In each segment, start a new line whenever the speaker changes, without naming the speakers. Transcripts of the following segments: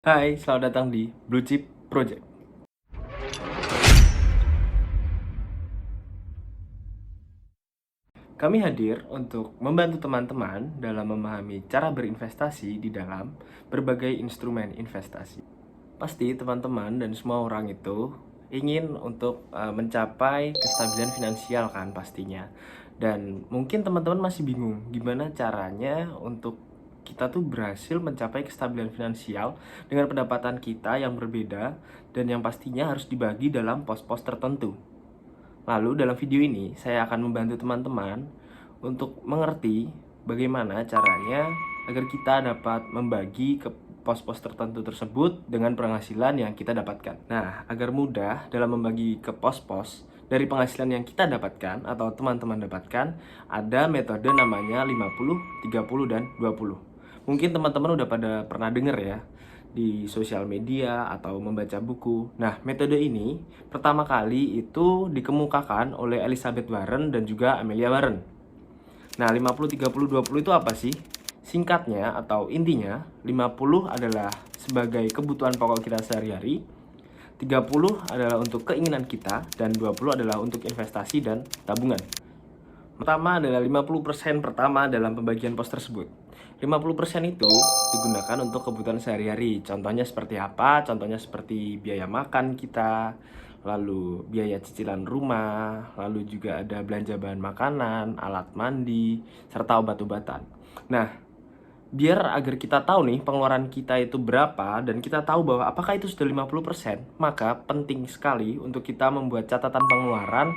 Hai, selamat datang di Blue Chip Project. Kami hadir untuk membantu teman-teman dalam memahami cara berinvestasi di dalam berbagai instrumen investasi. Pasti teman-teman dan semua orang itu ingin untuk mencapai kestabilan finansial kan pastinya. Dan mungkin teman-teman masih bingung gimana caranya untuk kita tuh berhasil mencapai kestabilan finansial dengan pendapatan kita yang berbeda dan yang pastinya harus dibagi dalam pos-pos tertentu. Lalu dalam video ini saya akan membantu teman-teman untuk mengerti bagaimana caranya agar kita dapat membagi ke pos-pos tertentu tersebut dengan penghasilan yang kita dapatkan. Nah, agar mudah dalam membagi ke pos-pos dari penghasilan yang kita dapatkan atau teman-teman dapatkan, ada metode namanya 50, 30, dan 20. Mungkin teman-teman udah pada pernah dengar ya di sosial media atau membaca buku. Nah, metode ini pertama kali itu dikemukakan oleh Elizabeth Warren dan juga Amelia Warren. Nah, 50, 30, 20 itu apa sih? Singkatnya atau intinya, 50 adalah sebagai kebutuhan pokok kita sehari-hari, 30 adalah untuk keinginan kita, dan 20 adalah untuk investasi dan tabungan. Pertama adalah 50% pertama dalam pembagian pos tersebut. 50% itu digunakan untuk kebutuhan sehari-hari. Contohnya seperti apa? Contohnya seperti biaya makan kita, lalu biaya cicilan rumah, lalu juga ada belanja bahan makanan, alat mandi, serta obat-obatan. Nah, biar agar kita tahu nih pengeluaran kita itu berapa dan kita tahu bahwa apakah itu sudah 50%, maka penting sekali untuk kita membuat catatan pengeluaran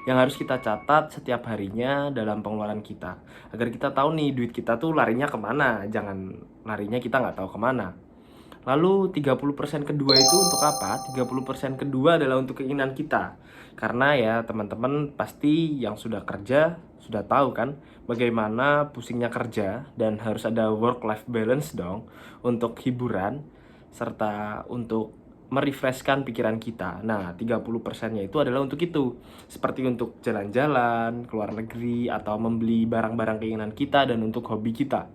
yang harus kita catat setiap harinya dalam pengeluaran kita, agar kita tahu nih duit kita tuh larinya kemana, jangan larinya kita nggak tahu kemana. Lalu 30% kedua itu untuk apa? 30% kedua adalah untuk keinginan kita. Karena ya teman-teman pasti yang sudah kerja sudah tahu kan bagaimana pusingnya kerja dan harus ada work-life balance dong untuk hiburan serta untuk merefreshkan pikiran kita. Nah, 30%-nya itu adalah untuk itu. Seperti untuk jalan-jalan, keluar negeri, atau membeli barang-barang keinginan kita dan untuk hobi kita.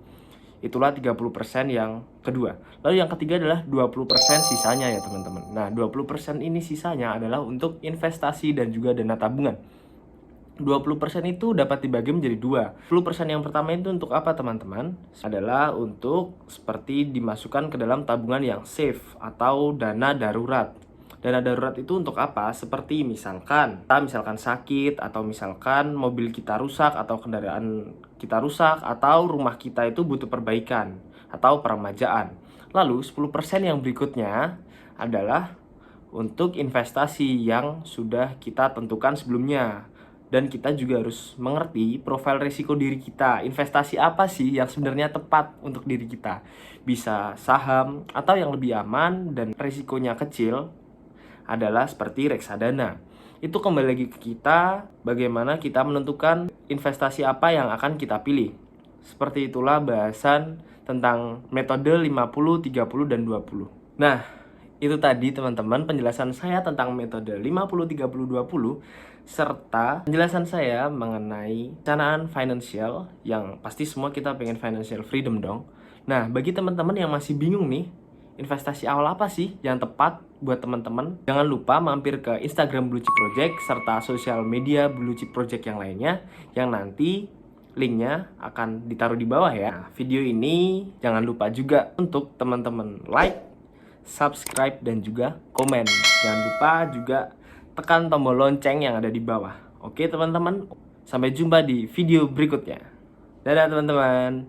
Itulah 30% yang kedua. Lalu yang ketiga adalah 20% sisanya ya teman-teman. Nah, 20% ini sisanya adalah untuk investasi dan juga dana tabungan. 20% itu dapat dibagi menjadi dua. 10% yang pertama itu untuk apa teman-teman? Adalah untuk seperti dimasukkan ke dalam tabungan yang safe atau dana darurat. Dana darurat itu untuk apa? Seperti misalkan sakit, atau misalkan mobil kita rusak, atau kendaraan kita rusak, atau rumah kita itu butuh perbaikan atau peremajaan. Lalu 10% yang berikutnya adalah untuk investasi yang sudah kita tentukan sebelumnya. Dan kita juga harus mengerti profil risiko diri kita. Investasi apa sih yang sebenarnya tepat untuk diri kita? Bisa saham atau yang lebih aman dan risikonya kecil adalah seperti reksadana. Itu kembali lagi ke kita, bagaimana kita menentukan investasi apa yang akan kita pilih. Seperti itulah bahasan tentang metode 50, 30, dan 20. Nah, itu tadi teman-teman penjelasan saya tentang metode 50, 30, 20 serta penjelasan saya mengenai perencanaan financial yang pasti semua kita pengen financial freedom dong. Nah, bagi teman-teman yang masih bingung nih, investasi awal apa sih yang tepat buat teman-teman? Jangan lupa mampir ke Instagram Blue Chip Project serta sosial media Blue Chip Project yang lainnya yang nanti linknya akan ditaruh di bawah ya. Nah, video ini jangan lupa juga untuk teman-teman like, subscribe, dan juga komen. Jangan lupa juga tekan tombol lonceng yang ada di bawah. Oke teman-teman, sampai jumpa di video berikutnya. Dadah teman-teman.